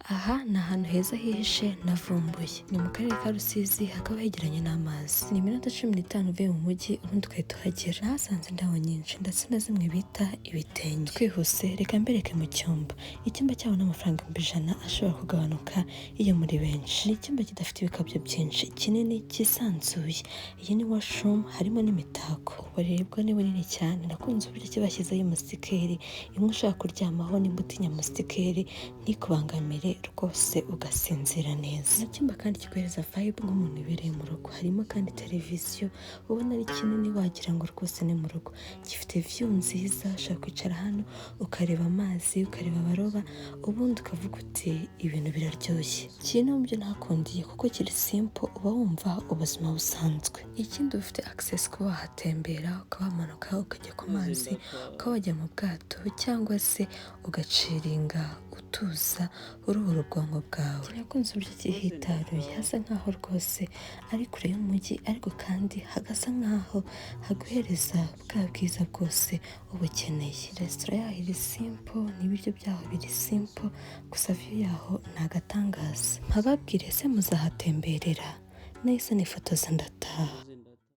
Aha ni ahantu heza hihishe navumbuye, ni mu karere ka Rusizi, hakaba hegeranye n'amazi. Ni iminota 15 uvuye mu mujyi ubundi ugahita uhagera. Nahasanze indabo nyinshi ndetse na zimwe bita ibitenge. Twihuse reka mbereke mu cyumba. Icyumba cyabo n'amafaranga 100 ashobora kugabanuka iyo muri benshi. Ni icyumba kidafite ibikabyo byinshi, kinini, kisanzuye. Iyi ni washroom, harimo n'imitako. Uburiri bwo ni bunini cyane, nakunze uburyo kibashyizeho umusikeri, imwe ushaka kuryamaho nimba utinya umusikeri ntikubangamire rwose ugasinzira neza. Ni icyumba kandi kikohereza vibe nk'umuntu ubereye mu rugo. Harimo kandi televiziyo ubona ari kinini wagira ngo rwose ni mu rugo. Gifite view nziza, ushaka kwicara hano ukareba amazi, ukareba abaroba, ubundi ukavuga uti ibintu biraryoshye. Iki ni mu byo nakundiye kuko kiri simple, uba wumva ubuzima busanzwe. Ikindi ufite access kuba wahatembera, ukaba wamanuka ukajya ku mazi, ukaba wajya mu bwato cyangwa se ugaciringa utuza uruhura ubwonko bwawe. Nakunze uburyo kihitaruye, hasa nkaho rwose ari kure y'umujyi, ariko kandi hagasa nkaho haguhereza bwa bwiza bwose uba ukeneye. Resitora yaho iri simple, n'ibiryo byaho biri simple, gusa view yaho ni agatangaza. Mpababwire se muzahatemberera? Nahise nifotoza ndataha.